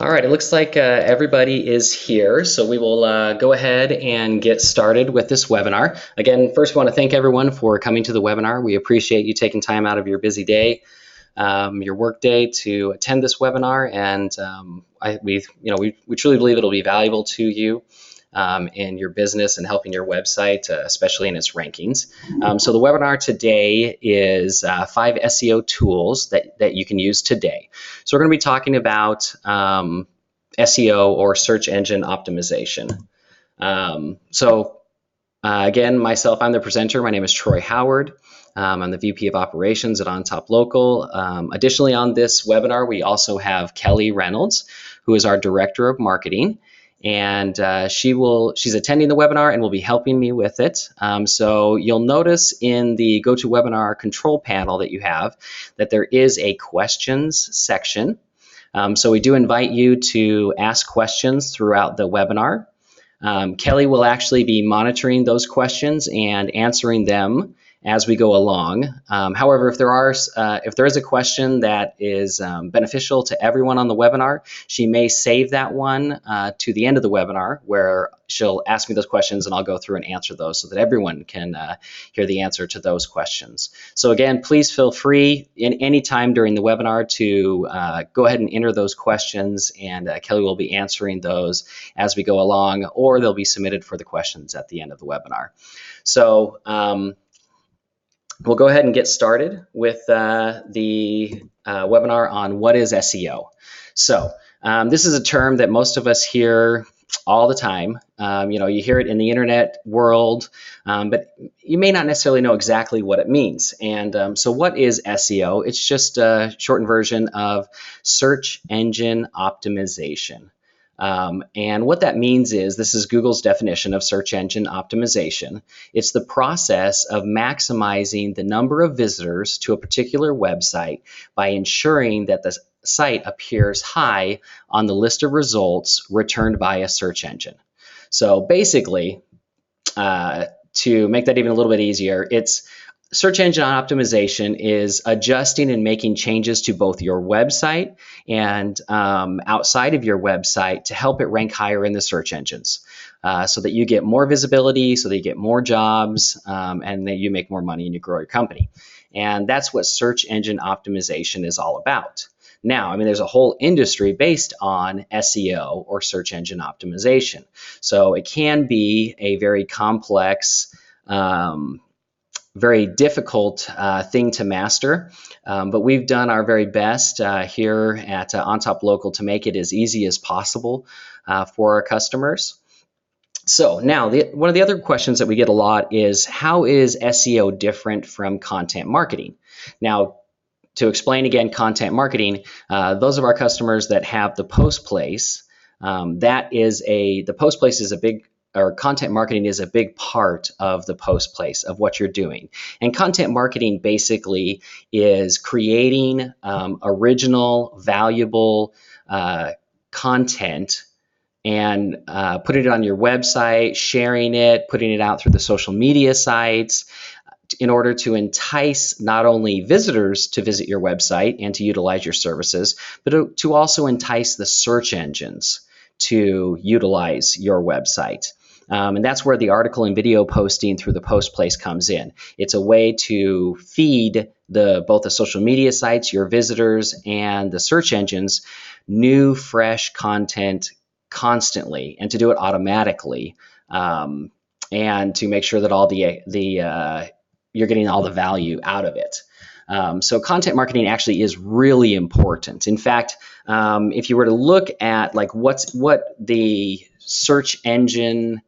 All right, it looks like everybody is here, so we will go ahead and get started with this webinar. Again, first, I want to thank everyone for coming to the webinar. We appreciate you taking time out of your busy day, your work day, to attend this webinar, and we truly believe it'll be valuable to you in your business and helping your website, especially in its rankings. So the webinar today is 5 SEO tools that you can use today. So we're going to be talking about SEO, or search engine optimization. Again, myself, I'm the presenter. My name is Troy Howard. I'm the VP of Operations at On Top Local. Additionally, on this webinar, we also have Kelly Reynolds, who is our Director of Marketing. And she's attending the webinar and will be helping me with it. So you'll notice in the GoToWebinar control panel that you have that there is a questions section. So we do invite you to ask questions throughout the webinar. Kelly will actually be monitoring those questions and answering them as we go along. However, if there is a question that is beneficial to everyone on the webinar, she may save that one to the end of the webinar, where she'll ask me those questions and I'll go through and answer those so that everyone can hear the answer to those questions. So again, please feel free in any time during the webinar to go ahead and enter those questions, and Kelly will be answering those as we go along, or they'll be submitted for the questions at the end of the webinar. So we'll go ahead and get started with the webinar on what is SEO. So this is a term that most of us hear all the time. You hear it in the internet world, but you may not necessarily know exactly what it means. And so what is SEO? It's just a shortened version of search engine optimization. And what that means is, this is Google's definition of search engine optimization. It's the process of maximizing the number of visitors to a particular website by ensuring that the site appears high on the list of results returned by a search engine. So basically, to make that even a little bit easier, search engine optimization is adjusting and making changes to both your website and outside of your website to help it rank higher in the search engines, so that you get more visibility, so that you get more jobs, and that you make more money and you grow your company. And that's what search engine optimization is all about. Now, there's a whole industry based on SEO, or search engine optimization. So it can be a very complex, very difficult thing to master, but we've done our very best here at On Top Local to make it as easy as possible for our customers. So now, one of the other questions that we get a lot is, how is SEO different from content marketing? Now, to explain again, content marketing, those of our customers that have the post place, the post place is content marketing is a big part of the post place of what you're doing. And content marketing basically is creating original, valuable content and putting it on your website, sharing it, putting it out through the social media sites, in order to entice not only visitors to visit your website and to utilize your services, but to also entice the search engines to utilize your website. And that's where the article and video posting through the post place comes in. It's a way to feed both the social media sites, your visitors, and the search engines new, fresh content constantly, and to do it automatically, and to make sure that you're getting all the value out of it. So content marketing actually is really important. In fact, if you were to look at what the search engine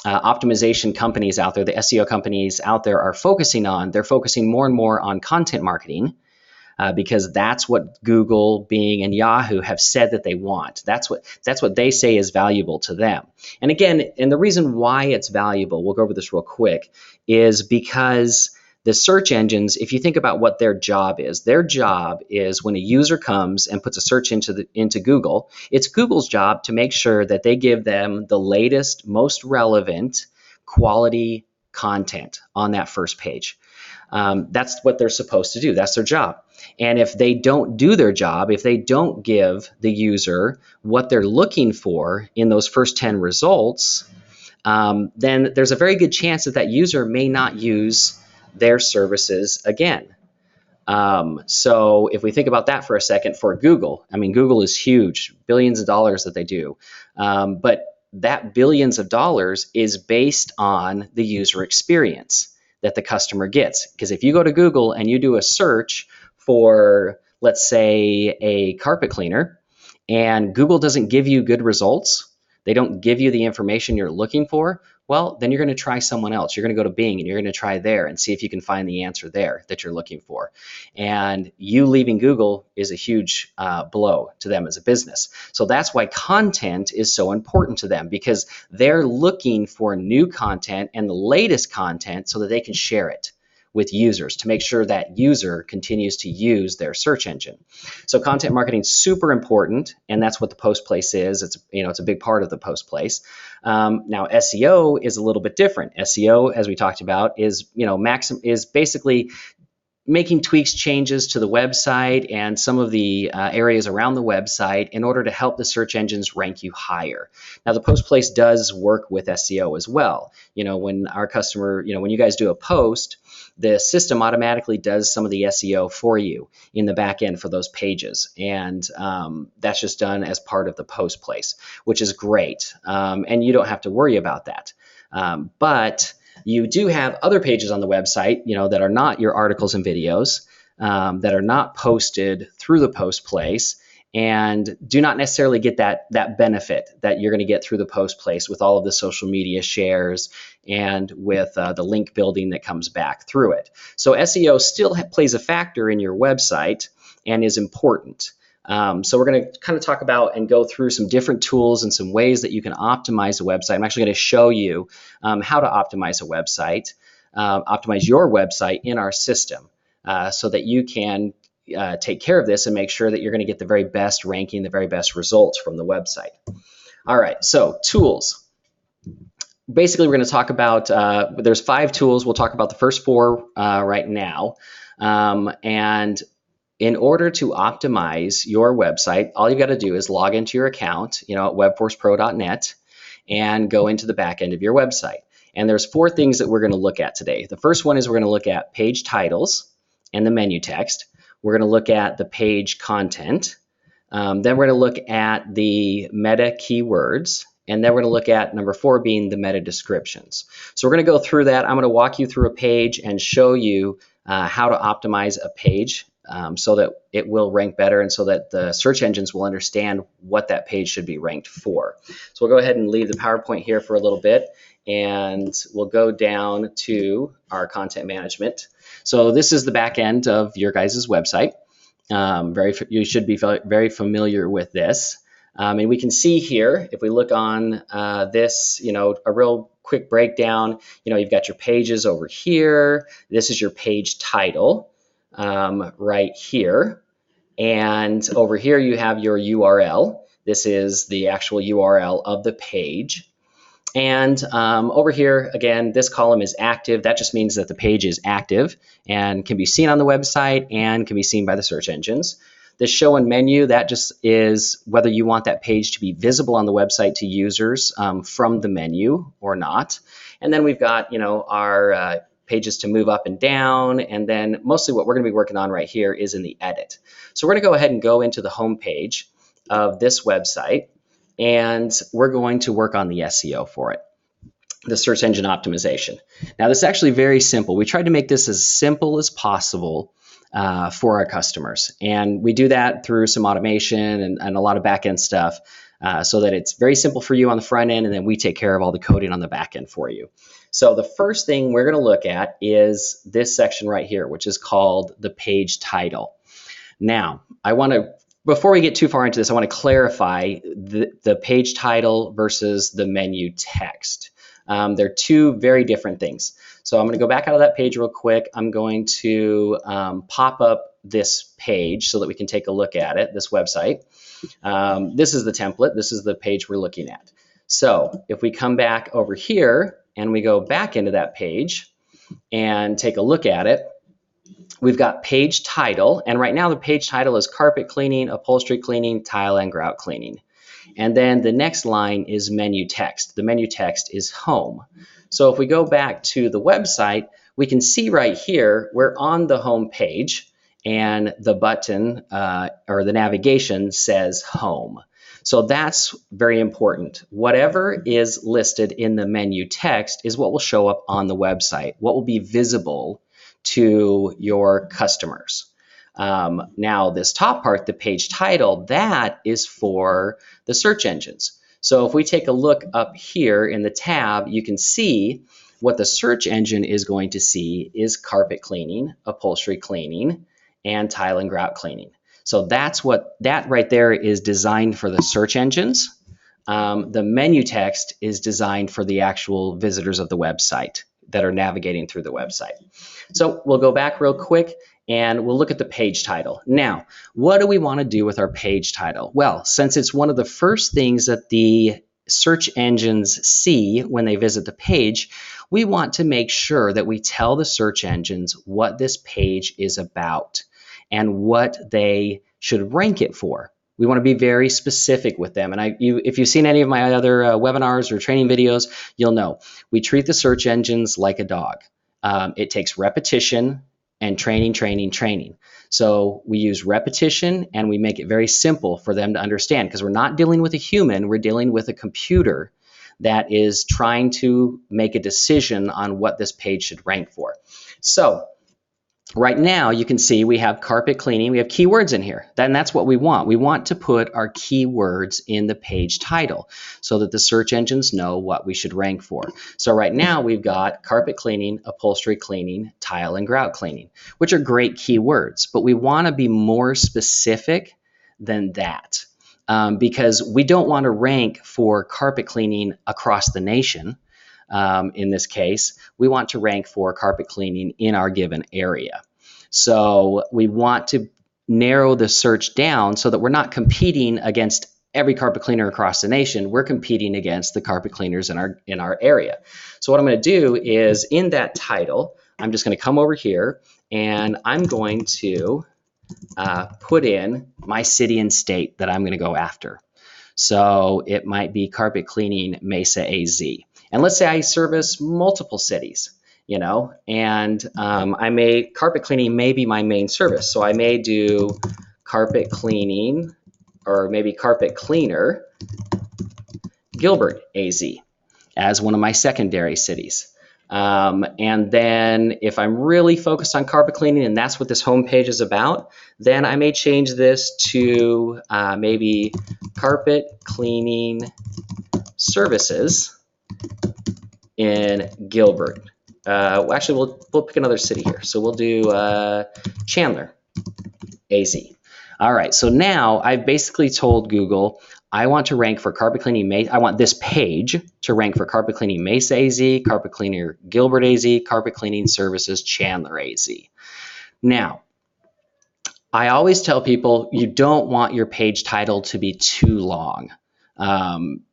optimization companies out there, the SEO companies out there are focusing on, they're focusing more and more on content marketing, because that's what Google, Bing, and Yahoo have said that they want. That's what they say is valuable to them. And again, the reason why it's valuable, we'll go over this real quick, is because the search engines, if you think about what their job is when a user comes and puts a search into Google, it's Google's job to make sure that they give them the latest, most relevant quality content on that first page. That's what they're supposed to do. That's their job. And if they don't do their job, if they don't give the user what they're looking for in those first 10 results, then there's a very good chance that that user may not use their services again. So if we think about that for a second, for Google, I mean, Google is huge, billions of dollars that they do. But that billions of dollars is based on the user experience that the customer gets. Because if you go to Google and you do a search for, let's say, a carpet cleaner, and Google doesn't give you good results, they don't give you the information you're looking for, well, then you're going to try someone else. You're going to go to Bing and you're going to try there and see if you can find the answer there that you're looking for. And you leaving Google is a huge blow to them as a business. So that's why content is so important to them, because they're looking for new content and the latest content so that they can share it with users to make sure that user continues to use their search engine. So content marketing is super important, and that's what the post place is. It's a big part of the post place. Now SEO is a little bit different. SEO, as we talked about, is basically making tweaks, changes to the website and some of the areas around the website in order to help the search engines rank you higher. Now, the post place does work with SEO as well. When our customer, when you guys do a post, the system automatically does some of the SEO for you in the back end for those pages. And that's just done as part of the post place, which is great. And you don't have to worry about that. But you do have other pages on the website, that are not your articles and videos, that are not posted through the post place, and do not necessarily get that benefit that you're going to get through the post place with all of the social media shares and with the link building that comes back through it. So SEO still plays a factor in your website and is important. So we're going to kind of talk about and go through some different tools and some ways that you can optimize a website. I'm actually going to show you how to optimize a website, optimize your website in our system so that you can take care of this and make sure that you're going to get the very best ranking, the very best results from the website. All right, so tools. Basically, we're going to talk about, there's 5 tools. We'll talk about the first 4 right now. And in order to optimize your website, all you got to do is log into your account, at webforcepro.net, and go into the back end of your website. And there's 4 things that we're going to look at today. The first one is we're going to look at page titles and the menu text. We're going to look at the page content. Then we're going to look at the meta keywords. And then we're going to look at number 4 being the meta descriptions. So we're going to go through that. I'm going to walk you through a page and show you how to optimize a page so that it will rank better and so that the search engines will understand what that page should be ranked for. So we'll go ahead and leave the PowerPoint here for a little bit, and we'll go down to our content management. So this is the back end of your guys' website. You should be very familiar with this. And we can see here, if we look on this, a real quick breakdown, you've got your pages over here. This is your page title right here. And over here you have your URL. This is the actual URL of the page. And over here, again, this column is active. That just means that the page is active and can be seen on the website and can be seen by the search engines. The show and menu, that just is whether you want that page to be visible on the website to users from the menu or not. And then we've got, our pages to move up and down. And then mostly what we're going to be working on right here is in the edit. So we're going to go ahead and go into the home page of this website, and we're going to work on the SEO for it, the search engine optimization. Now, this is actually very simple. We tried to make this as simple as possible for our customers. And we do that through some automation and a lot of back-end stuff so that it's very simple for you on the front end, and then we take care of all the coding on the back end for you. So the first thing we're going to look at is this section right here, which is called the page title. Now, before we get too far into this, I want to clarify the page title versus the menu text. They're 2 very different things. So I'm going to go back out of that page real quick. I'm going to pop up this page so that we can take a look at it, this website. This is the template. This is the page we're looking at. So if we come back over here and we go back into that page and take a look at it, we've got page title, and right now the page title is carpet cleaning, upholstery cleaning, tile and grout cleaning. And then the next line is menu text. The menu text is home. So if we go back to the website, we can see right here, we're on the home page, and the button or the navigation says home. So that's very important. Whatever is listed in the menu text is what will show up on the website, what will be visible to your customers. Now, this top part, the page title, that is for the search engines. So if we take a look up here in the tab, you can see what the search engine is going to see is carpet cleaning, upholstery cleaning, and tile and grout cleaning. So that right there is designed for the search engines. The menu text is designed for the actual visitors of the website that are navigating through the website. So we'll go back real quick and we'll look at the page title. Now, what do we want to do with our page title? Well, since it's one of the first things that the search engines see when they visit the page, we want to make sure that we tell the search engines what this page is about and what they should rank it for. We want to be very specific with them. And if you've seen any of my other webinars or training videos, you'll know we treat the search engines like a dog. It takes repetition and training. So we use repetition and we make it very simple for them to understand, because we're not dealing with a human, we're dealing with a computer that is trying to make a decision on what this page should rank for. So right now you can see we have carpet cleaning, we have keywords in here, and that's what we want. We want to put our keywords in the page title so that the search engines know what we should rank for. So right now we've got carpet cleaning, upholstery cleaning, tile and grout cleaning, which are great keywords, but we want to be more specific than that, because we don't want to rank for carpet cleaning across the nation. In this case, we want to rank for carpet cleaning in our given area. So we want to narrow the search down so that we're not competing against every carpet cleaner across the nation. We're competing against the carpet cleaners in our area. So what I'm going to do is, in that title, I'm just going to come over here and I'm going to put in my city and state that I'm going to go after. So it might be carpet cleaning Mesa AZ. And let's say I service multiple cities, and carpet cleaning may be my main service. So I may do carpet cleaning, or maybe carpet cleaner Gilbert AZ as one of my secondary cities. And then if I'm really focused on carpet cleaning and that's what this homepage is about, then I may change this to maybe carpet cleaning services in Gilbert. Actually, we'll pick another city here. So we'll do Chandler AZ. All right, so now I've basically told Google I want to rank for carpet cleaning Mesa. I want this page to rank for carpet cleaning Mesa AZ, carpet cleaner Gilbert AZ, carpet cleaning services Chandler AZ. Now, I always tell people you don't want your page title to be too long.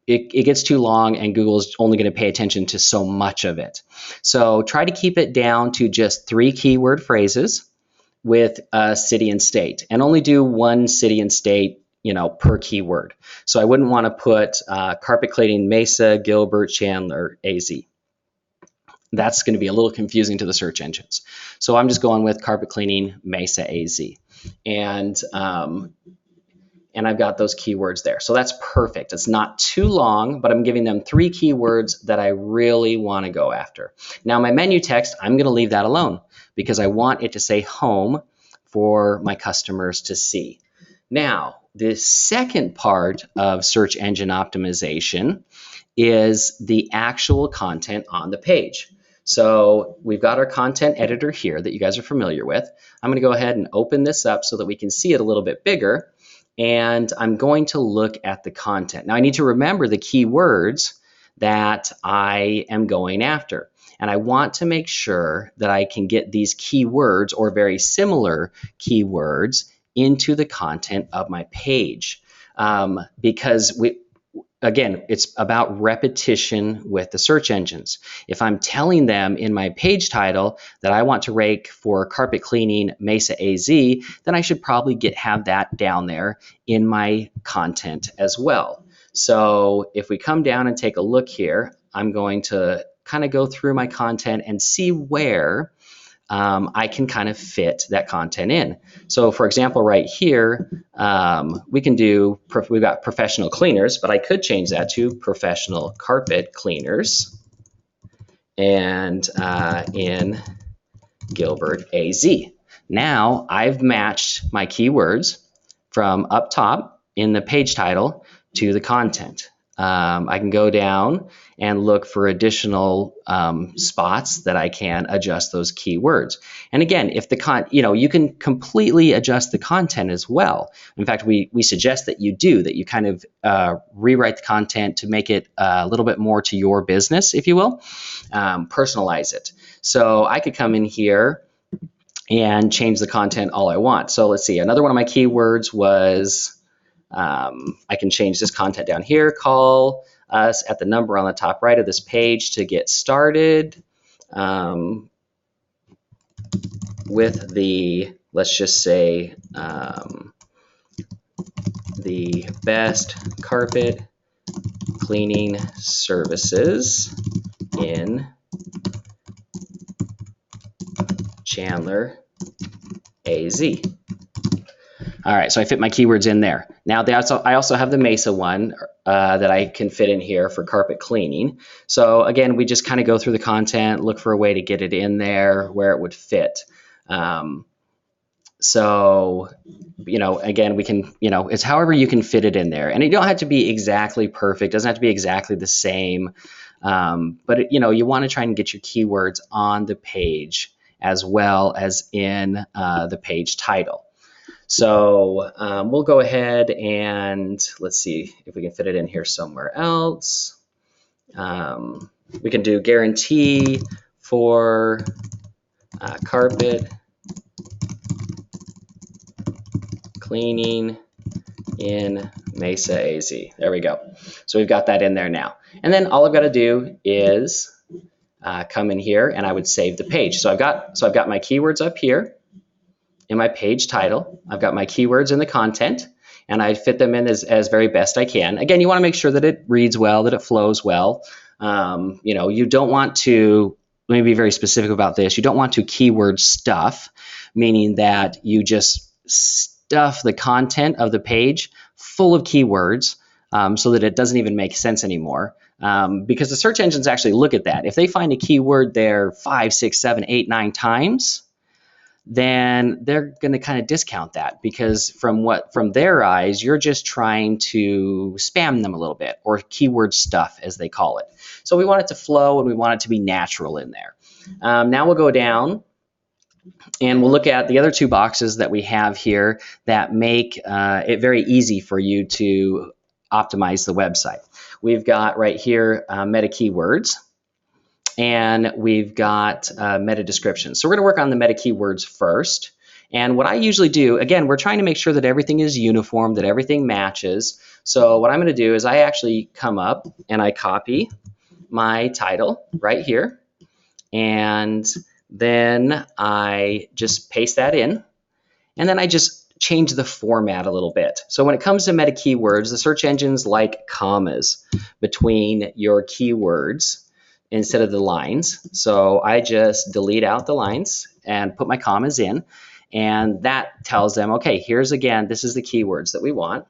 It gets too long and Google's only going to pay attention to so much of it. So try to keep it down to just 3 keyword phrases with a city and state, and only do 1 city and state per keyword. So I wouldn't want to put carpet cleaning Mesa, Gilbert, Chandler, AZ. That's going to be a little confusing to the search engines. So I'm just going with carpet cleaning Mesa AZ. And I've got those keywords there. So that's perfect. It's not too long, but I'm giving them 3 keywords that I really want to go after. Now my menu text, I'm going to leave that alone because I want it to say home for my customers to see. Now, the second part of search engine optimization is the actual content on the page. So we've got our content editor here that you guys are familiar with. I'm going to go ahead and open this up so that we can see it a little bit bigger. And I'm going to look at the content. Now I need to remember the keywords that I am going after. And I want to make sure that I can get these keywords or very similar keywords into the content of my page. Because again, it's about repetition with the search engines. If I'm telling them in my page title that I want to rank for carpet cleaning Mesa AZ, then I should probably have that down there in my content as well. So if we come down and take a look here, I'm going to kind of go through my content and see where I can kind of fit that content in. So for example, right here, we can do, we've got professional cleaners, but I could change that to professional carpet cleaners and in Gilbert AZ. Now I've matched my keywords from up top in the page title to the content. I can go down and look for additional spots that I can adjust those keywords. And again, if the you can completely adjust the content as well. In fact, we suggest that you kind of rewrite the content to make it a little bit more to your business, if you will, personalize it. So I could come in here and change the content all I want. So let's see, another one of my keywords was, I can change this content down here, call us at the number on the top right of this page to get started with the, let's just say, the best carpet cleaning services in Chandler, AZ. All right, so I fit my keywords in there. Now I also have the Mesa one that I can fit in here for carpet cleaning. So again, we just kind of go through the content, look for a way to get it in there where it would fit. So, again, we can, it's however you can fit it in there. And it don't have to be exactly perfect. It doesn't have to be exactly the same. But, you want to try and get your keywords on the page as well as in the page title. So we'll go ahead and let's see if we can fit it in here somewhere else. We can do guarantee for carpet cleaning in Mesa AZ. There we go. So we've got that in there now. And then all I've got to do is come in here and I would save the page. So I've got my keywords up here in my page title. I've got my keywords in the content, and I fit them in as very best I can. Again, you want to make sure that it reads well, that it flows well. You don't want to, let me be very specific about this, you don't want to keyword stuff, meaning that you just stuff the content of the page full of keywords so that it doesn't even make sense anymore. Because the search engines actually look at that. If they find a keyword there 5, 6, 7, 8, 9 times, then they're going to kind of discount that, because from their eyes, you're just trying to spam them a little bit, or keyword stuff as they call it. So we want it to flow and we want it to be natural in there. Now we'll go down and we'll look at the other two boxes that we have here that make it very easy for you to optimize the website. We've got right here meta keywords. And we've got meta descriptions. So we're going to work on the meta keywords first. And what I usually do, again, we're trying to make sure that everything is uniform, that everything matches. So what I'm going to do is I actually come up and I copy my title right here. And then I just paste that in. And then I just change the format a little bit. So when it comes to meta keywords, the search engines like commas between your keywords instead of the lines. So I just delete out the lines and put my commas in, and that tells them, okay, here's again, this is the keywords that we want.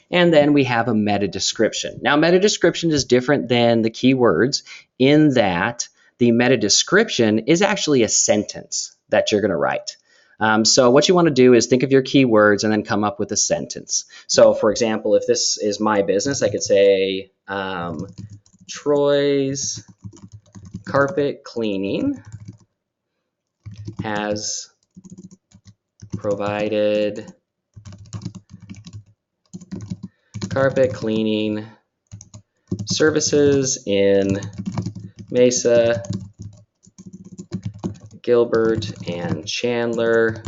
And then we have a meta description. Now, meta description is different than the keywords in that the meta description is actually a sentence that you're going to write. So what you want to do is think of your keywords and then come up with a sentence. So for example, if this is my business, I could say Troy's carpet cleaning has provided carpet cleaning services in Mesa, Gilbert, and Chandler,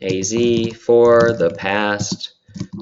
AZ for the past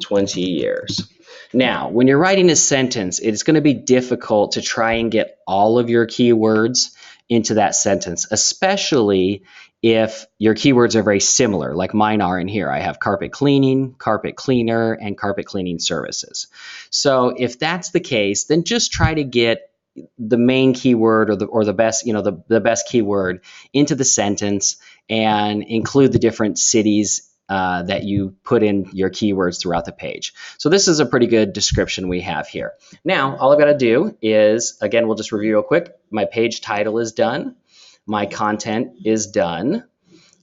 20 years. Now, when you're writing a sentence, it's going to be difficult to try and get all of your keywords into that sentence, especially if your keywords are very similar, like mine are in here. I have carpet cleaning, carpet cleaner, and carpet cleaning services. So if that's the case, then just try to get the main keyword or the best, the best keyword into the sentence and include the different cities that you put in your keywords throughout the page. So this is a pretty good description we have here. Now, all I've got to do is, again, we'll just review real quick. My page title is done. My content is done.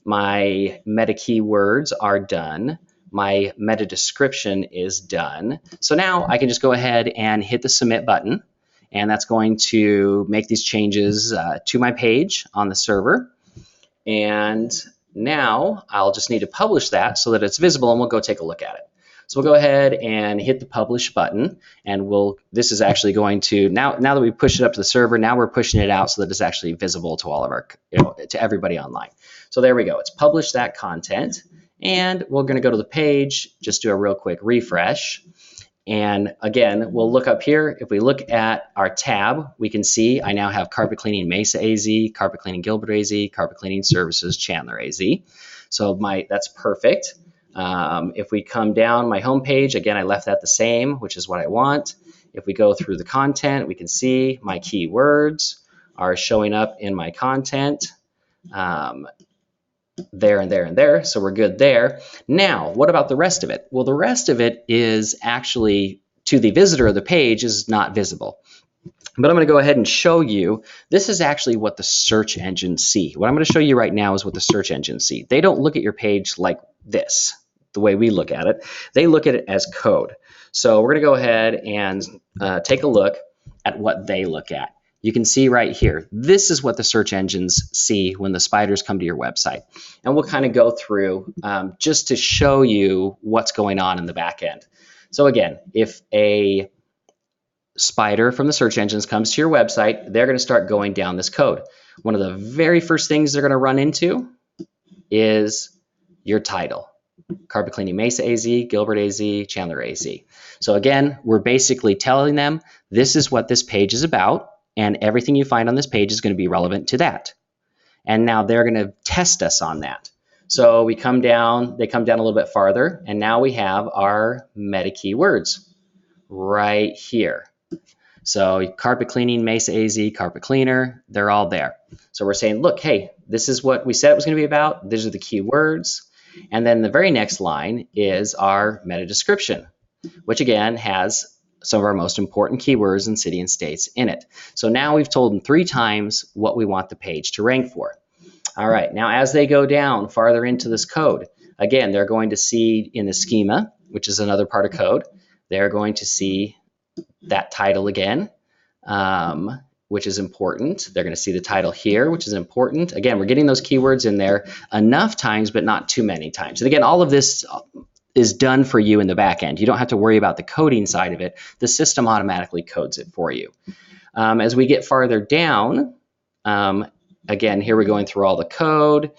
My meta keywords are done. My meta description is done. So now I can just go ahead and hit the submit button. And that's going to make these changes to my page on the server. And now I'll just need to publish that so that it's visible, and we'll go take a look at it. So we'll go ahead and hit the publish button, and this is actually going to, now that we push it up to the server, now we're pushing it out so that it's actually visible to all of our, to everybody online. So there we go. It's published that content, and we're going to go to the page, just do a real quick refresh. And again, we'll look up here. If we look at our tab, we can see I now have carpet cleaning Mesa AZ, carpet cleaning Gilbert AZ, carpet cleaning services Chandler AZ. So that's perfect. If we come down my home page, again, I left that the same, which is what I want. If we go through the content, we can see my keywords are showing up in my content. There and there and there, so we're good there. Now, what about the rest of it? Well, the rest of it is actually, to the visitor of the page, is not visible. But I'm going to go ahead and show you, this is actually what the search engines see. What I'm going to show you right now is what the search engines see. They don't look at your page like this, the way we look at it. They look at it as code. So we're going to go ahead and take a look at what they look at. You can see right here, this is what the search engines see when the spiders come to your website. And we'll kind of go through just to show you what's going on in the back end. So again, if a spider from the search engines comes to your website, they're going to start going down this code. One of the very first things they're going to run into is your title. Carpet cleaning Mesa AZ, Gilbert AZ, Chandler AZ. So again, we're basically telling them this is what this page is about, and everything you find on this page is going to be relevant to that. And now they're going to test us on that. So we come down, they come down a little bit farther, and now we have our meta keywords right here. So carpet cleaning, Mesa AZ, carpet cleaner, they're all there. So we're saying, look, hey, this is what we said it was going to be about. These are the keywords. And then the very next line is our meta description, which again has some of our most important keywords in city and states in it. So now we've told them 3 times what we want the page to rank for. All right, now as they go down farther into this code, again, they're going to see in the schema, which is another part of code, they're going to see that title again, which is important. They're going to see the title here, which is important. Again, we're getting those keywords in there enough times, but not too many times. And again, all of this is done for you in the back end. You don't have to worry about the coding side of it. The system automatically codes it for you. As we get farther down, again, here we're going through all the code,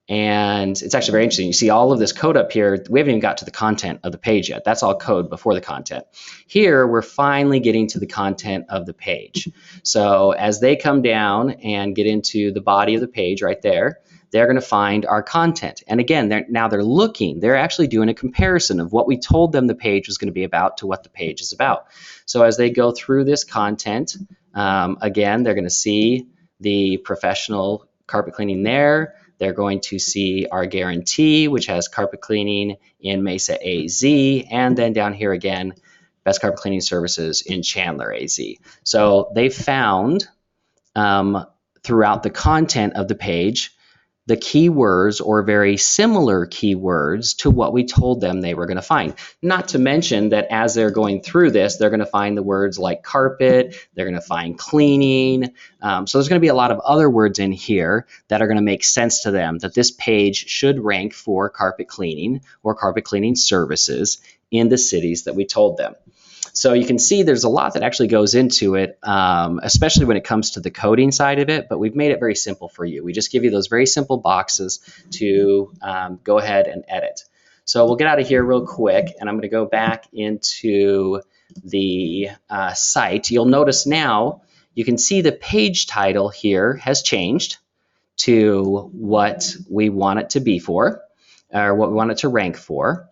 and it's actually very interesting. You see all of this code up here. We haven't even got to the content of the page yet. That's all code before the content. Here, we're finally getting to the content of the page. So as they come down and get into the body of the page right there, they're going to find our content. And again, they're actually doing a comparison of what we told them the page was going to be about to what the page is about. So as they go through this content, again, they're going to see the professional carpet cleaning there. They're going to see our guarantee, which has carpet cleaning in Mesa AZ, and then down here again, best carpet cleaning services in Chandler AZ. So they found throughout the content of the page the keywords or very similar keywords to what we told them they were going to find. Not to mention that as they're going through this, they're going to find the words like carpet, they're going to find cleaning. So there's going to be a lot of other words in here that are going to make sense to them that this page should rank for carpet cleaning or carpet cleaning services in the cities that we told them. So you can see there's a lot that actually goes into it, especially when it comes to the coding side of it, but we've made it very simple for you. We just give you those very simple boxes to go ahead and edit. So we'll get out of here real quick, and I'm going to go back into the site. You'll notice now you can see the page title here has changed to what we want it to be for, or what we want it to rank for.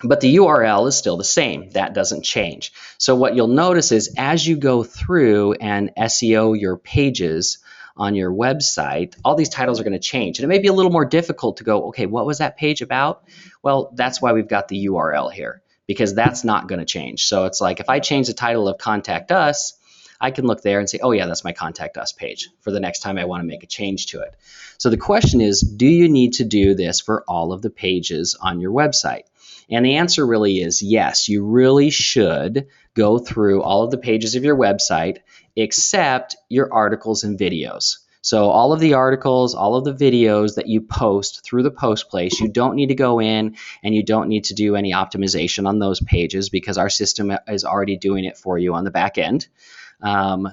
But the URL is still the same. That doesn't change. So what you'll notice is as you go through and SEO your pages on your website, all these titles are going to change. And it may be a little more difficult to go, okay, what was that page about? Well, that's why we've got the URL here, because that's not going to change. So it's like if I change the title of Contact Us, I can look there and say, oh yeah, that's my Contact Us page for the next time I want to make a change to it. So the question is, do you need to do this for all of the pages on your website? And the answer really is yes, you really should go through all of the pages of your website except your articles and videos. So all of the articles, all of the videos that you post through the post place, you don't need to go in and you don't need to do any optimization on those pages because our system is already doing it for you on the back end.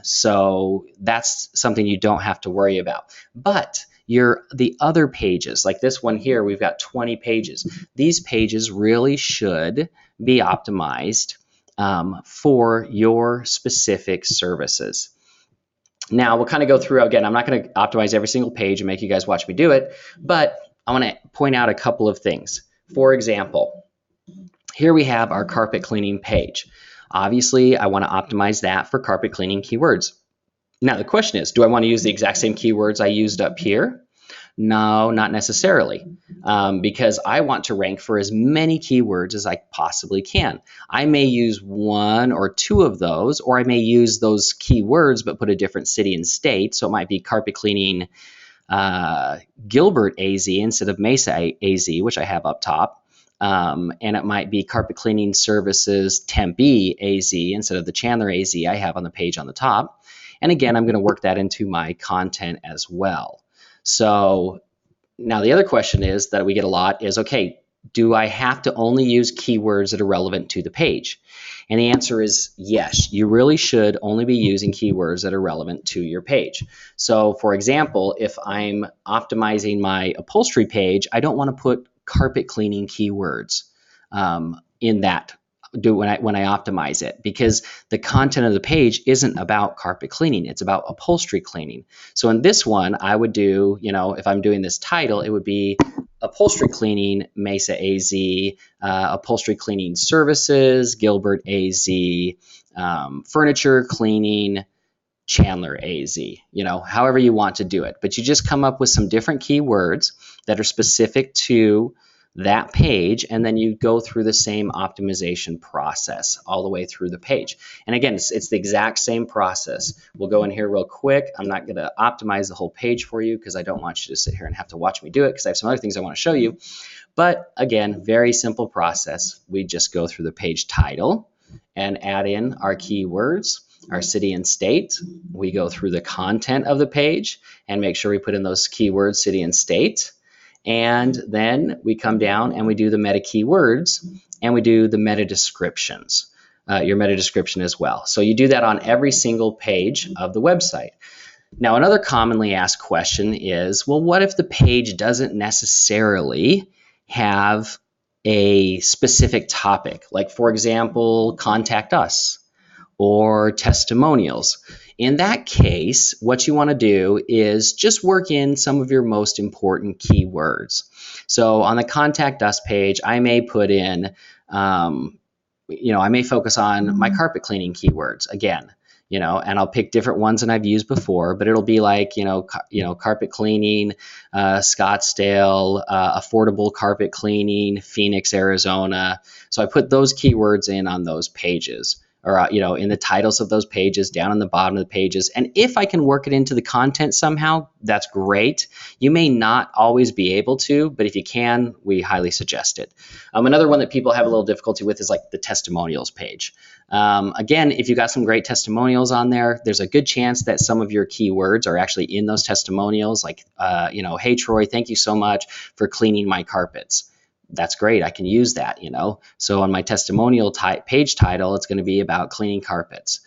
So that's something you don't have to worry about. But the other pages, like this one here, we've got 20 pages. These pages really should be optimized for your specific services. Now, we'll kind of go through, again, I'm not going to optimize every single page and make you guys watch me do it, but I want to point out a couple of things. For example, here we have our carpet cleaning page. Obviously, I want to optimize that for carpet cleaning keywords. Now, the question is, do I want to use the exact same keywords I used up here? No, not necessarily, because I want to rank for as many keywords as I possibly can. I may use one or two of those, or I may use those keywords but put a different city and state. So it might be carpet cleaning Gilbert, AZ instead of Mesa, AZ, which I have up top. And it might be carpet cleaning services Tempe, AZ instead of the Chandler, AZ I have on the page on the top. And again, I'm going to work that into my content as well. So now the other question is that we get a lot is, okay, do I have to only use keywords that are relevant to the page? And the answer is yes, you really should only be using keywords that are relevant to your page. So for example, if I'm optimizing my upholstery page, I don't want to put carpet cleaning keywords in that when I optimize it, because the content of the page isn't about carpet cleaning, it's about upholstery cleaning. So in this one, I would do, if I'm doing this title, it would be upholstery cleaning Mesa, AZ, upholstery cleaning services Gilbert, AZ, furniture cleaning Chandler, AZ, however you want to do it. But you just come up with some different keywords that are specific to that page, and then you go through the same optimization process all the way through the page. And again, it's the exact same process. We'll go in here real quick. I'm not going to optimize the whole page for you because I don't want you to sit here and have to watch me do it, because I have some other things I want to show you. But again, very simple process. We just go through the page title and add in our keywords, our city and state. We go through the content of the page and make sure we put in those keywords, city and state. And then we come down and we do the meta keywords and we do the meta descriptions, your meta description as well. So you do that on every single page of the website. Now, another commonly asked question is, well, what if the page doesn't necessarily have a specific topic? Like, for example, contact us or testimonials. In that case, what you want to do is just work in some of your most important keywords. So on the Contact Us page, I may put in, I may focus on my carpet cleaning keywords again, and I'll pick different ones than I've used before, but it'll be like, carpet cleaning, Scottsdale, affordable carpet cleaning, Phoenix, Arizona. So I put those keywords in on those pages, or in the titles of those pages, down on the bottom of the pages. And if I can work it into the content somehow, that's great. You may not always be able to, but if you can, we highly suggest it. Another one that people have a little difficulty with is like the testimonials page. Again, if you got some great testimonials on there, there's a good chance that some of your keywords are actually in those testimonials, like, hey, Troy, thank you so much for cleaning my carpets. That's great. I can use that, So on my testimonial page title, it's going to be about cleaning carpets.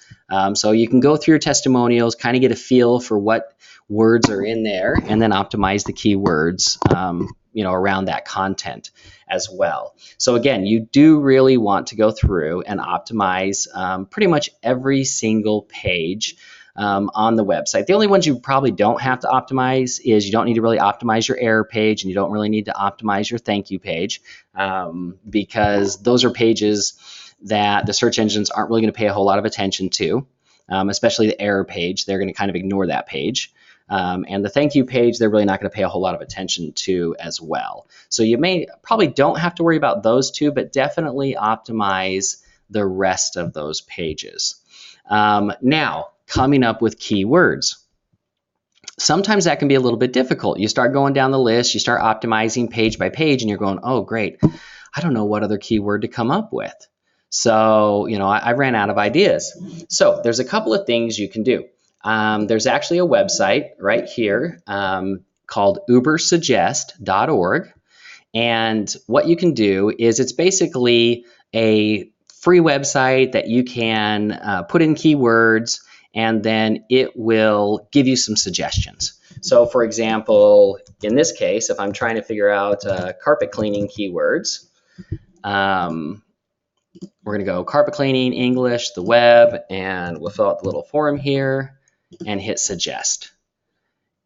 So you can go through your testimonials, kind of get a feel for what words are in there, and then optimize the keywords around that content as well. So again, you do really want to go through and optimize pretty much every single page on the website. The only ones you probably don't have to optimize is you don't need to really optimize your error page, and you don't really need to optimize your thank you page, because those are pages that the search engines aren't really going to pay a whole lot of attention to, especially the error page. They're going to kind of ignore that page. And the thank you page, they're really not going to pay a whole lot of attention to as well. So you probably don't have to worry about those two, but definitely optimize the rest of those pages. Now, coming up with keywords. Sometimes that can be a little bit difficult. You start going down the list, you start optimizing page by page, and you're going, oh, great, I don't know what other keyword to come up with. So, I ran out of ideas. So there's a couple of things you can do. There's actually a website right here called ubersuggest.org. And what you can do is it's basically a free website that you can put in keywords, and then it will give you some suggestions. So for example, in this case, if I'm trying to figure out carpet cleaning keywords, we're going to go carpet cleaning, English, the web, and we'll fill out the little form here and hit suggest.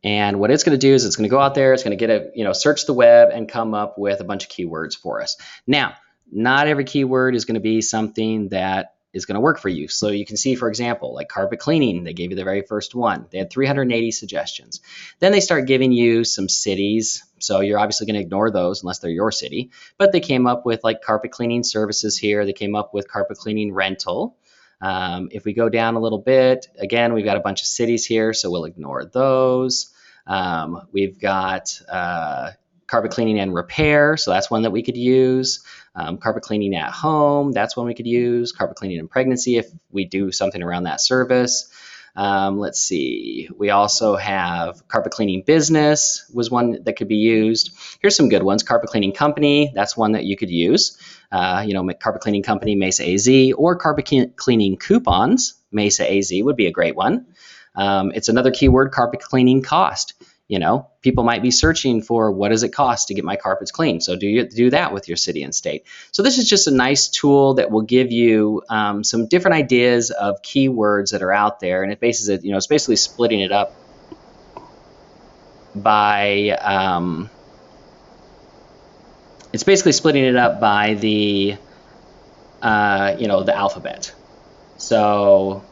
And what it's going to do is it's going to go out there, it's going to get search the web and come up with a bunch of keywords for us. Now, not every keyword is going to be something that is going to work for you. So you can see, for example, like carpet cleaning, they gave you the very first one. They had 380 suggestions. Then they start giving you some cities. So you're obviously going to ignore those unless they're your city. But they came up with like carpet cleaning services here. They came up with carpet cleaning rental. If we go down a little bit, again, we've got a bunch of cities here, so we'll ignore those. We've got carpet cleaning and repair, so that's one that we could use. Carpet cleaning at home, that's one we could use. Carpet cleaning in pregnancy, if we do something around that service. Let's see, we also have carpet cleaning business was one that could be used. Here's some good ones. Carpet cleaning company, that's one that you could use. Carpet cleaning company, Mesa AZ, or carpet cleaning coupons, Mesa AZ would be a great one. It's another keyword, carpet cleaning cost. People might be searching for what does it cost to get my carpets cleaned. So do that with your city and state. So this is just a nice tool that will give you some different ideas of keywords that are out there, and it's basically splitting it up by the the alphabet. So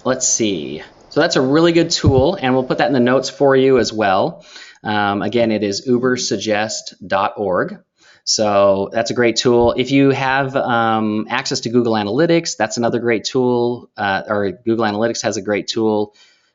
let's see. So that's a really good tool, and we'll put that in the notes for you as well. Again, it is ubersuggest.org. So that's a great tool. If you have access to Google Analytics, that's another great tool, or Google Analytics has a great tool.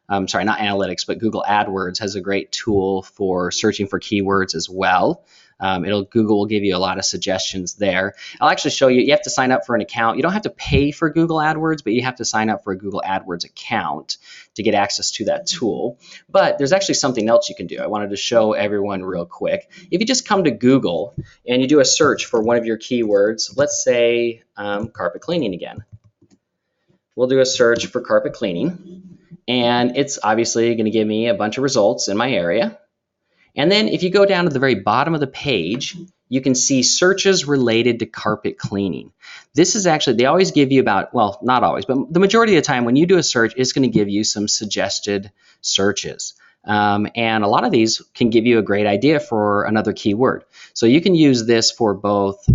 Sorry, not Analytics, but Google AdWords has a great tool for searching for keywords as well. Google will give you a lot of suggestions there. I'll actually show you. You have to sign up for an account. You don't have to pay for Google AdWords, but you have to sign up for a Google AdWords account to get access to that tool. But there's actually something else you can do. I wanted to show everyone real quick. If you just come to Google and you do a search for one of your keywords, let's say carpet cleaning again. We'll do a search for carpet cleaning, and it's obviously going to give me a bunch of results in my area. And then if you go down to the very bottom of the page, you can see searches related to carpet cleaning. This is actually, they always give you well, not always, but the majority of the time when you do a search, it's going to give you some suggested searches. And a lot of these can give you a great idea for another keyword. So you can use this for both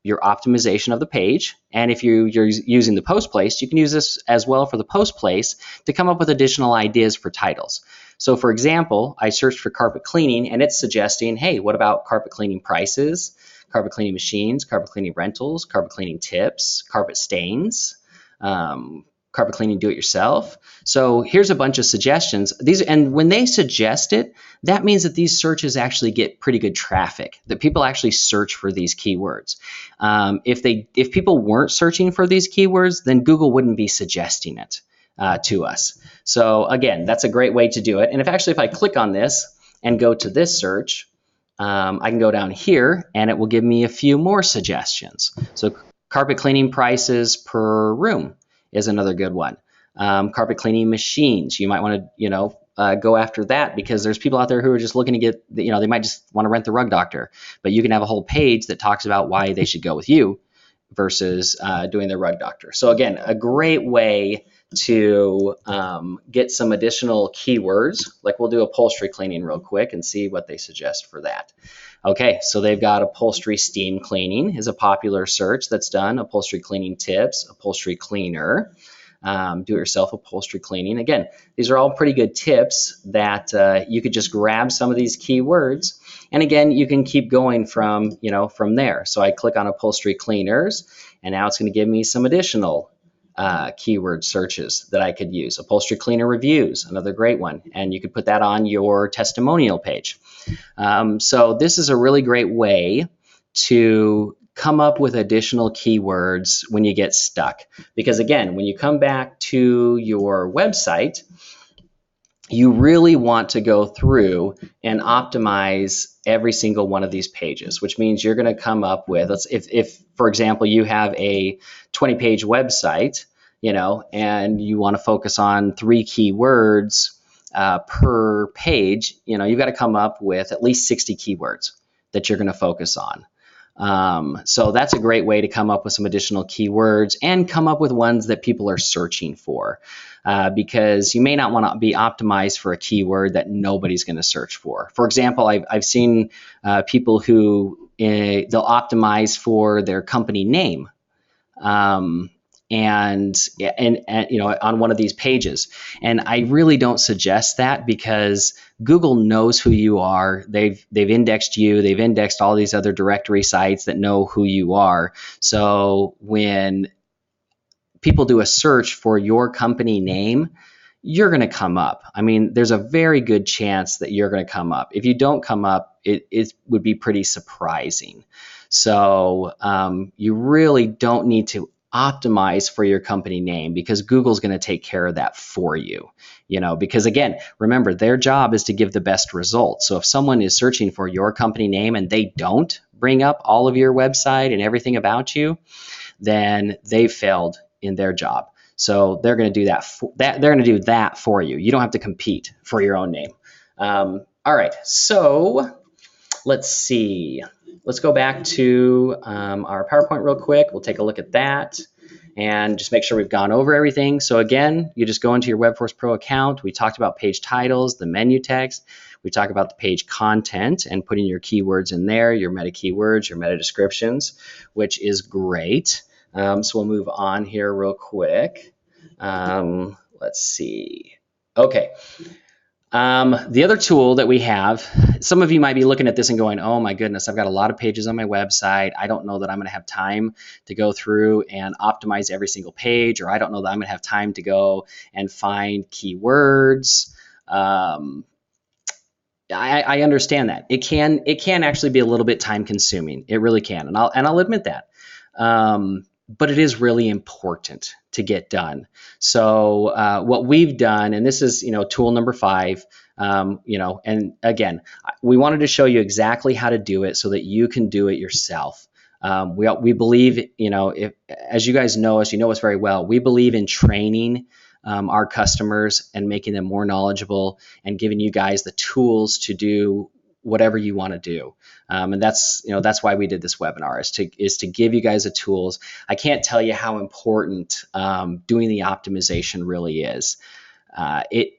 your optimization of the page, and if you're using the post place, you can use this as well for the post place to come up with additional ideas for titles. So for example, I searched for carpet cleaning, and it's suggesting, hey, what about carpet cleaning prices, carpet cleaning machines, carpet cleaning rentals, carpet cleaning tips, carpet stains, carpet cleaning do-it-yourself. So here's a bunch of suggestions. And when they suggest it, that means that these searches actually get pretty good traffic, that people actually search for these keywords. If people weren't searching for these keywords, then Google wouldn't be suggesting it to us. So again, that's a great way to do it. And if I click on this and go to this search, I can go down here and it will give me a few more suggestions. So carpet cleaning prices per room is another good one. Carpet cleaning machines. You might want to, go after that, because there's people out there who are just looking to get, they might just want to rent the rug doctor, but you can have a whole page that talks about why they should go with you versus doing the rug doctor. So again, a great way to get some additional keywords. Like we'll do upholstery cleaning real quick and see what they suggest for that. Okay, so they've got upholstery steam cleaning is a popular search that's done. Upholstery cleaning tips, upholstery cleaner, do-it-yourself upholstery cleaning. Again, these are all pretty good tips that you could just grab some of these keywords, and again, you can keep going from there. So I click on upholstery cleaners, and now it's going to give me some additional keyword searches that I could use. Upholstery cleaner reviews, another great one, and you could put that on your testimonial page. So this is a really great way to come up with additional keywords when you get stuck. Because again, when you come back to your website, you really want to go through and optimize every single one of these pages, which means you're going to come up with, if for example, you have a 20-page website, and you want to focus on 3 keywords per page, you've got to come up with at least 60 keywords that you're going to focus on. So that's a great way to come up with some additional keywords and come up with ones that people are searching for, because you may not want to be optimized for a keyword that nobody's going to search for. For example, I've seen people who they'll optimize for their company name. And on one of these pages, and I really don't suggest that, because Google knows who you are. They've indexed you. They've indexed all these other directory sites that know who you are. So when people do a search for your company name, you're going to come up. I mean, there's a very good chance that you're going to come up. If you don't come up, it would be pretty surprising. So you really don't need to optimize for your company name, because Google's going to take care of that for you. Because again, remember, their job is to give the best results. So if someone is searching for your company name and they don't bring up all of your website and everything about you, then they've failed in their job. So they're going to do they're going to do that for you. You don't have to compete for your own name. All right, so let's see. Let's go back to our PowerPoint real quick. We'll take a look at that and just make sure we've gone over everything. So again, you just go into your WebForce Pro account. We talked about page titles, the menu text. We talk about the page content and putting your keywords in there, your meta keywords, your meta descriptions, which is great. So we'll move on here real quick. Let's see. Okay. The other tool that we have, some of you might be looking at this and going, oh my goodness, I've got a lot of pages on my website. I don't know that I'm going to have time to go through and optimize every single page, or I don't know that I'm going to have time to go and find keywords. I understand that. It can actually be a little bit time consuming. It really can. And I'll admit that. But it is really important to get done. So what we've done, and this is, tool number 5, and again, we wanted to show you exactly how to do it so that you can do it yourself. We believe, as you guys know us, you know us very well, we believe in training our customers and making them more knowledgeable and giving you guys the tools to do whatever you want to do. And that's why we did this webinar, is to give you guys the tools. I can't tell you how important doing the optimization really is. It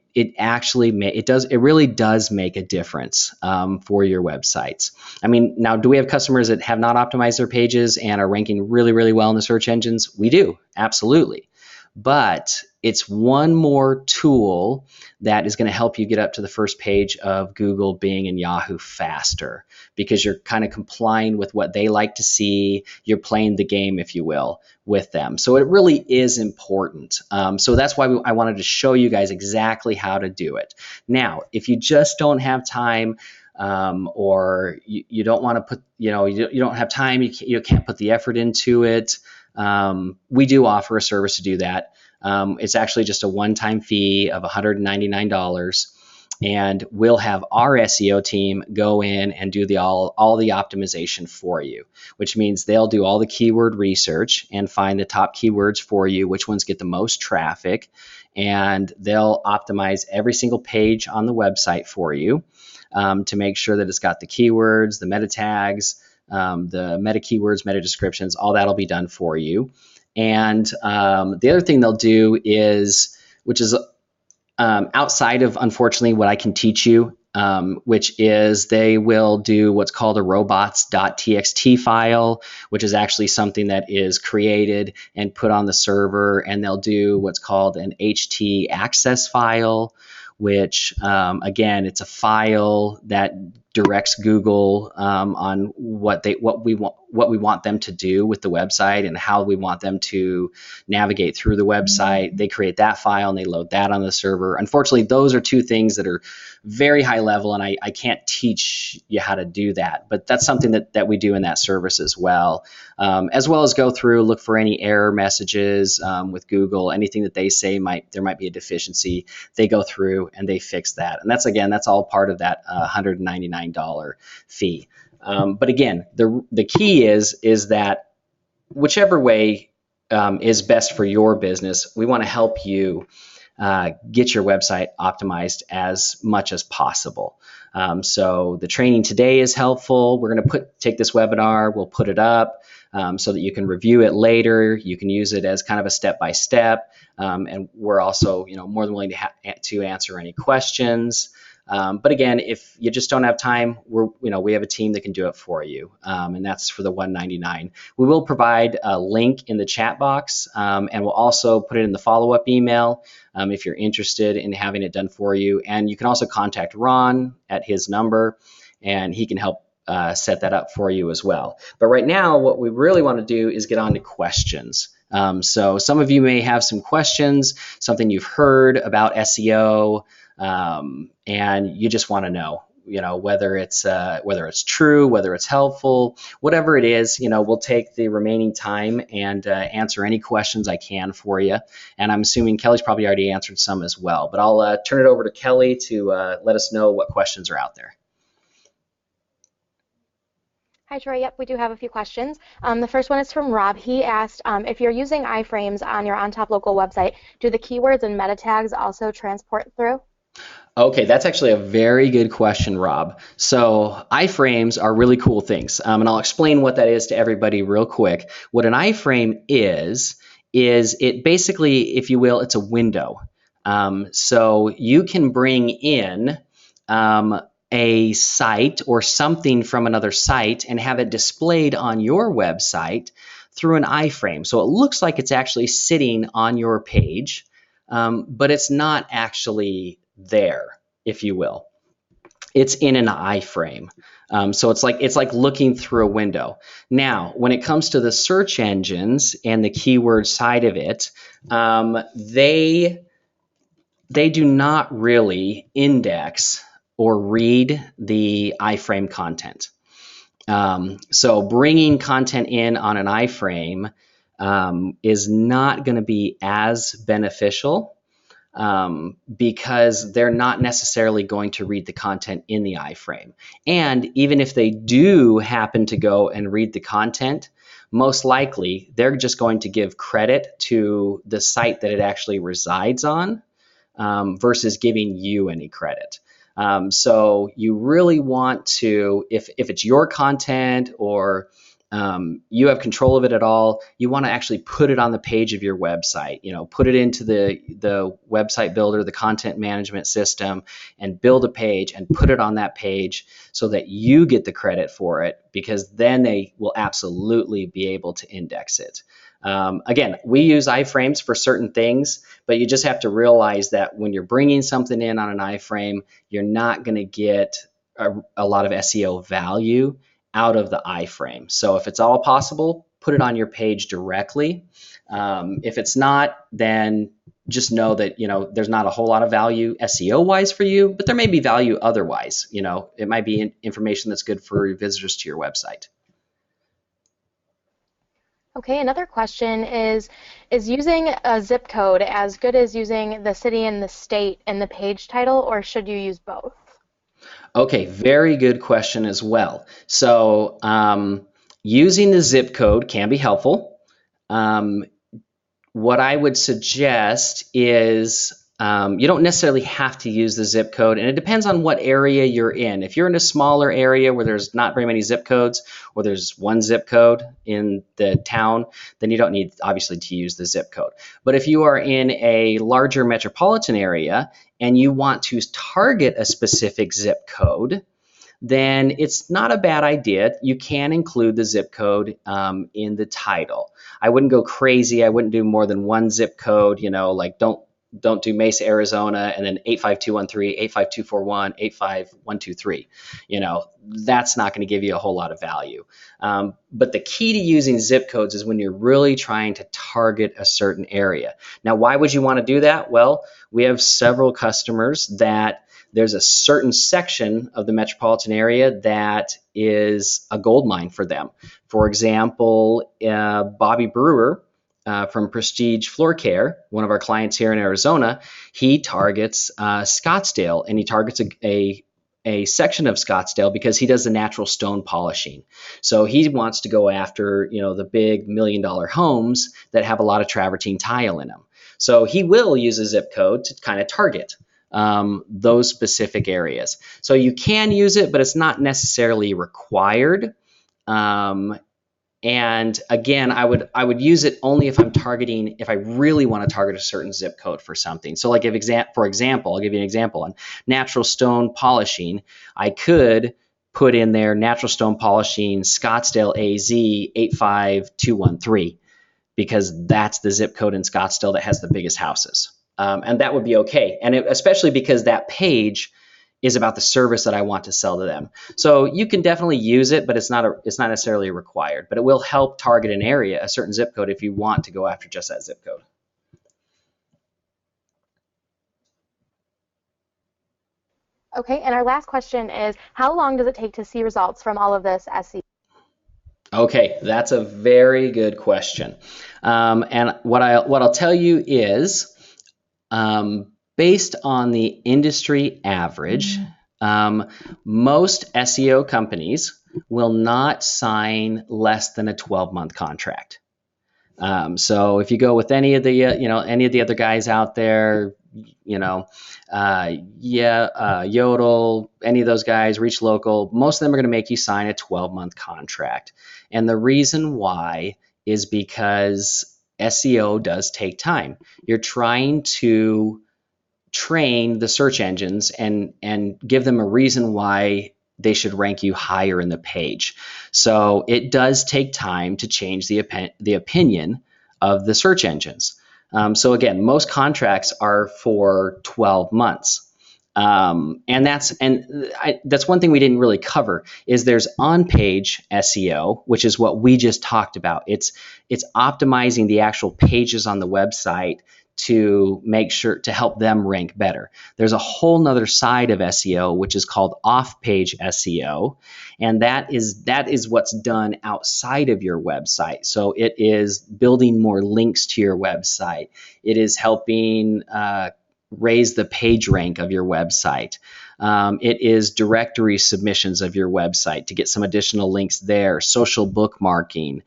really does make a difference for your websites. I mean, now, do we have customers that have not optimized their pages and are ranking really, really well in the search engines? We do, absolutely. But it's one more tool that is going to help you get up to the first page of Google, Bing, and Yahoo faster, because you're kind of complying with what they like to see. You're playing the game, if you will, with them. So it really is important. So that's why I wanted to show you guys exactly how to do it. Now, if you just don't have time, or you don't want to put, you don't have time, you can't put the effort into it, we do offer a service to do that. It's actually just a one-time fee of $199. and we'll have our SEO team go in and do all the optimization for you, which means they'll do all the keyword research and find the top keywords for you, which ones get the most traffic, and they'll optimize every single page on the website for you to make sure that it's got the keywords, the meta tags, the meta keywords, meta descriptions, all that'll be done for you. And the other thing they'll do is, which is outside of, unfortunately, what I can teach you, which is they will do what's called a robots.txt file, which is actually something that is created and put on the server, and they'll do what's called an HT access file, which again, it's a file that directs Google on what we want them to do with the website and how we want them to navigate through the website. They create that file and they load that on the server. Unfortunately, those are two things that are very high level, and I can't teach you how to do that, but that's something that we do in that service as well as go through, look for any error messages with Google, anything that they say there might be a deficiency. They go through and they fix that, and that's all part of that $199 fee. But again, the key is that whichever way is best for your business, we want to help you get your website optimized as much as possible. So the training today is helpful. We're going to take this webinar, we'll put it up so that you can review it later. You can use it as kind of a step-by-step, and we're also more than willing to answer any questions. But again, if you just don't have time, we have a team that can do it for you, and that's for the $199. We will provide a link in the chat box, and we'll also put it in the follow-up email if you're interested in having it done for you. And you can also contact Ron at his number, and he can help set that up for you as well. But right now, what we really want to do is get on to questions. So some of you may have some questions, something you've heard about SEO, and you just want to know, whether it's true, whether it's helpful, whatever it is. We'll take the remaining time and answer any questions I can for you. And I'm assuming Kelly's probably already answered some as well, but I'll turn it over to Kelly to let us know what questions are out there. Hi, Troy. Yep, we do have a few questions. The first one is from Rob. He asked, if you're using iframes on your OnTop Local website, do the keywords and meta tags also transport through? Okay, that's actually a very good question, Rob. So iframes are really cool things, and I'll explain what that is to everybody real quick. What an iframe is it basically, if you will, it's a window. So you can bring in a site or something from another site and have it displayed on your website through an iframe. So it looks like it's actually sitting on your page, but it's not actually there, if you will. It's in an iframe. So it's like looking through a window. Now, when it comes to the search engines and the keyword side of it, they do not really index or read the iframe content. So bringing content in on an iframe is not going to be as beneficial because they're not necessarily going to read the content in the iframe. And even if they do happen to go and read the content, most likely they're just going to give credit to the site that it actually resides on versus giving you any credit. So you really want to, if it's your content or you have control of it at all, you want to actually put it on the page of your website. Put it into the website builder, the content management system, and build a page and put it on that page so that you get the credit for it, because then they will absolutely be able to index it. Again, we use iframes for certain things, but you just have to realize that when you're bringing something in on an iframe, you're not going to get a lot of SEO value out of the iframe. So if it's all possible, put it on your page directly. If it's not, then just know that there's not a whole lot of value SEO-wise for you, but there may be value otherwise. It might be information that's good for visitors to your website. Okay, another question is using a zip code as good as using the city and the state in the page title, or should you use both? Okay, very good question as well. So using the zip code can be helpful. Um, what I would suggest is you don't necessarily have to use the zip code, and it depends on what area you're in. If you're in a smaller area where there's not very many zip codes, or there's one zip code in the town, then you don't need, obviously, to use the zip code. But if you are in a larger metropolitan area and you want to target a specific zip code, then it's not a bad idea. You can include the zip code in the title. I wouldn't go crazy. I wouldn't do more than one zip code. Like don't do Mesa, Arizona, and then 85213, 85241, 85123. That's not going to give you a whole lot of value. But the key to using zip codes is when you're really trying to target a certain area. Now, why would you want to do that? Well, we have several customers that there's a certain section of the metropolitan area that is a gold mine for them. For example, Bobby Brewer from Prestige Floor Care, one of our clients here in Arizona, he targets Scottsdale, and he targets a section of Scottsdale because he does the natural stone polishing. So he wants to go after, the big $1 million homes that have a lot of travertine tile in them. So he will use a zip code to kind of target those specific areas. So you can use it, but it's not necessarily required. And again, I would use it only if I'm targeting, if I really want to target a certain zip code for something. So like for example, I'll give you an example on natural stone polishing. I could put in there natural stone polishing Scottsdale AZ 85213 because that's the zip code in Scottsdale that has the biggest houses. And that would be okay. And especially because that page is about the service that I want to sell to them. So you can definitely use it, but it's not necessarily required. But it will help target an area, a certain zip code, if you want to go after just that zip code. Okay, and our last question is, how long does it take to see results from all of this SEO? Okay, that's a very good question. And what I'll tell you is, based on the industry average, most SEO companies will not sign less than a 12-month contract. So if you go with any of the other guys out there, Yodel, any of those guys, Reach Local, most of them are going to make you sign a 12-month contract. And the reason why is because SEO does take time. You're trying to train the search engines and give them a reason why they should rank you higher in the page. So it does take time to change the opinion of the search engines. So again, most contracts are for 12 months. And that's one thing we didn't really cover is there's on-page SEO, which is what we just talked about. It's optimizing the actual pages on the website to make sure to help them rank better. There's a whole nother side of SEO, which is called off-page SEO, and that is what's done outside of your website. So it is building more links to your website. It is helping raise the page rank of your website. It is directory submissions of your website to get some additional links there, social bookmarking,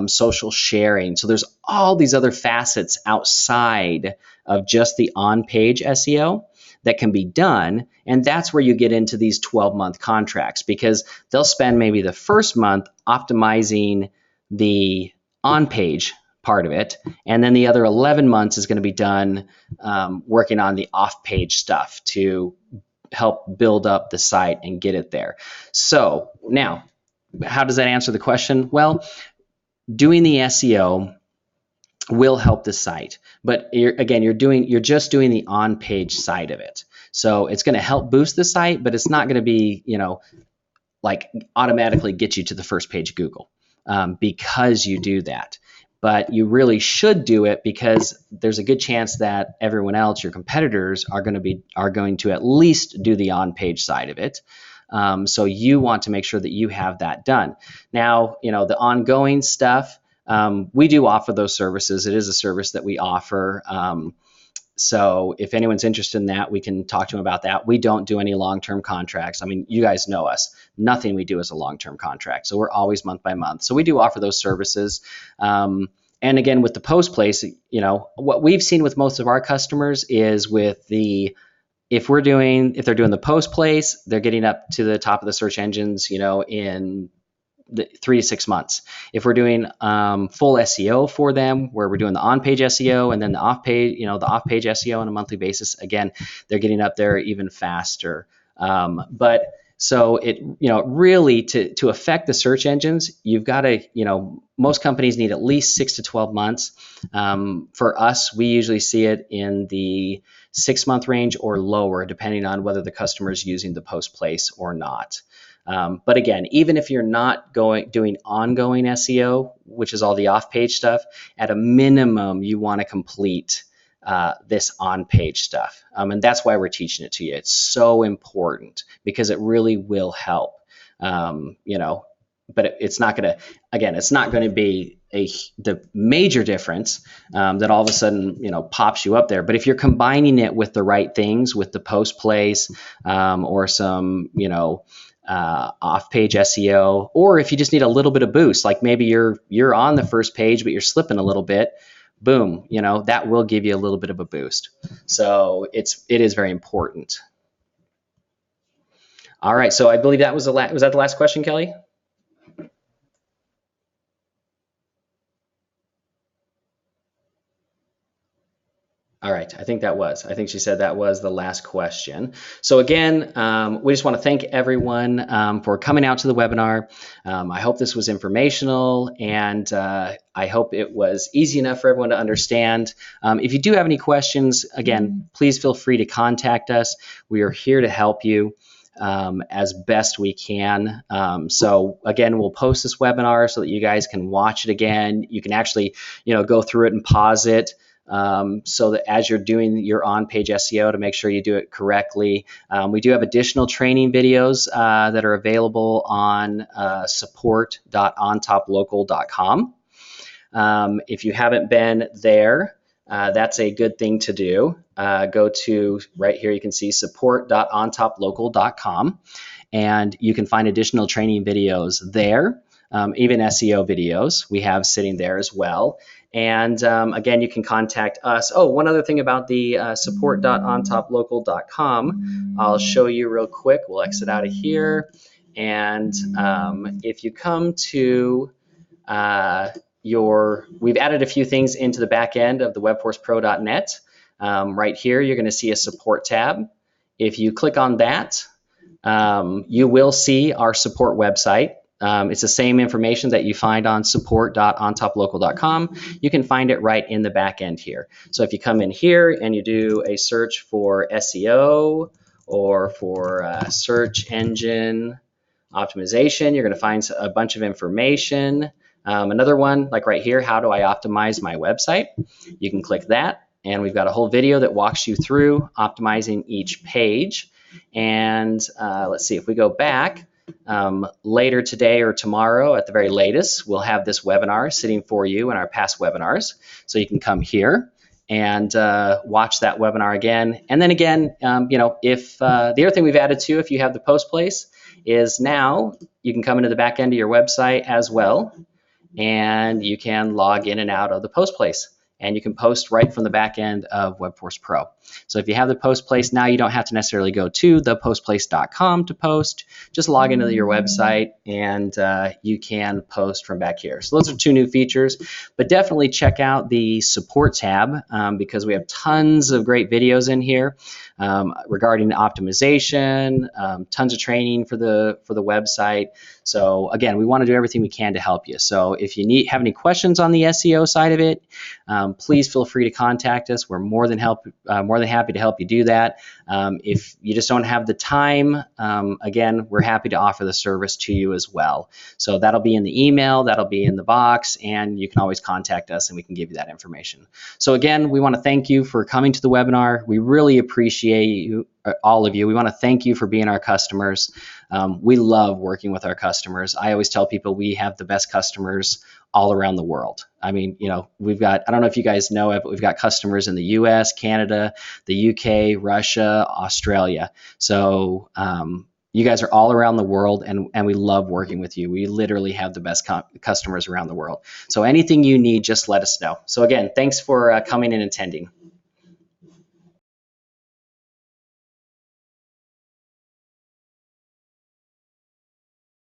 social sharing. So there's all these other facets outside of just the on-page SEO that can be done. And that's where you get into these 12-month contracts because they'll spend maybe the first month optimizing the on-page part of it, and then the other 11 months is going to be done working on the off-page stuff to help build up the site and get it there. So now, how does that answer the question? Well, doing the SEO will help the site, but you're just doing the on-page side of it. So it's going to help boost the site, but it's not going to be, like automatically get you to the first page of Google because you do that. But you really should do it because there's a good chance that everyone else, your competitors, are going to at least do the on-page side of it. So you want to make sure that you have that done. Now, the ongoing stuff, we do offer those services. It is a service that we offer. So if anyone's interested in that, we can talk to them about that. We don't do any long-term contracts. I mean, you guys know us. Nothing we do is a long-term contract. So we're always month by month. So we do offer those services. And again, with the post place, what we've seen with most of our customers is with if they're doing the post place, they're getting up to the top of the search engines, in the 3 to 6 months. If we're doing full SEO for them, where we're doing the on-page SEO and then the off-page, the off-page SEO on a monthly basis, again, they're getting up there even faster. But so it, really to affect the search engines, you've got to, most companies need at least 6 to 12 months. For us, we usually see it in the 6-month range or lower, depending on whether the customer is using the post place or not. But again, even if you're not doing ongoing SEO, which is all the off-page stuff, at a minimum, you want to complete this on-page stuff. And that's why we're teaching it to you. It's so important because it really will help. But it's not going to be the major difference that all of a sudden pops you up there. But if you're combining it with the right things, with the post place or some off-page SEO, or if you just need a little bit of boost, like maybe you're on the first page but you're slipping a little bit, boom, that will give you a little bit of a boost. So it is very important. All right, so I believe that was was that the last question, Kelly? All right, I think she said that was the last question. So again, we just want to thank everyone for coming out to the webinar. I hope this was informational, and I hope it was easy enough for everyone to understand. If you do have any questions, again, please feel free to contact us. We are here to help you as best we can. So again, we'll post this webinar so that you guys can watch it again. You can actually, go through it and pause it. So that as you're doing your on-page SEO, to make sure you do it correctly. We do have additional training videos that are available on support.ontoplocal.com. If you haven't been there, that's a good thing to do. Go to right here, you can see support.ontoplocal.com, and you can find additional training videos there, even SEO videos we have sitting there as well. And again, you can contact us. Oh, one other thing about the support.ontoplocal.com, I'll show you real quick. We'll exit out of here. And if you come to we've added a few things into the back end of the webforcepro.net. Right here, you're going to see a support tab. If you click on that, you will see our support website. It's the same information that you find on support.ontoplocal.com. You can find it right in the back end here. So if you come in here and you do a search for SEO or for search engine optimization, you're going to find a bunch of information. Another one, like right here, how do I optimize my website? You can click that, and we've got a whole video that walks you through optimizing each page. And let's see, if we go back, later today or tomorrow at the very latest, we'll have this webinar sitting for you in our past webinars. So you can come here and watch that webinar again. And then again, if the other thing we've added to, if you have the post place, is now you can come into the back end of your website as well, and you can log in and out of the post place. And you can post right from the back end of WebForce Pro. So if you have the post place, now you don't have to necessarily go to thepostplace.com to post. Just log into your website and you can post from back here. So those are two new features, but definitely check out the support tab because we have tons of great videos in here regarding optimization, tons of training for the website. So again, we want to do everything we can to help you. So if you have any questions on the SEO side of it, please feel free to contact us. We're more than happy to help you do that. If you just don't have the time, again, we're happy to offer the service to you as well. So that'll be in the email, that'll be in the box, and you can always contact us and we can give you that information. So again, we want to thank you for coming to the webinar. We really appreciate all of you. We want to thank you for being our customers. We love working with our customers. I always tell people we have the best customers all around the world. I mean, we've got, I don't know if you guys know it, but we've got customers in the US, Canada, the UK, Russia, Australia. So you guys are all around the world, and we love working with you. We literally have the best customers around the world. So anything you need, just let us know. So again, thanks for coming and attending.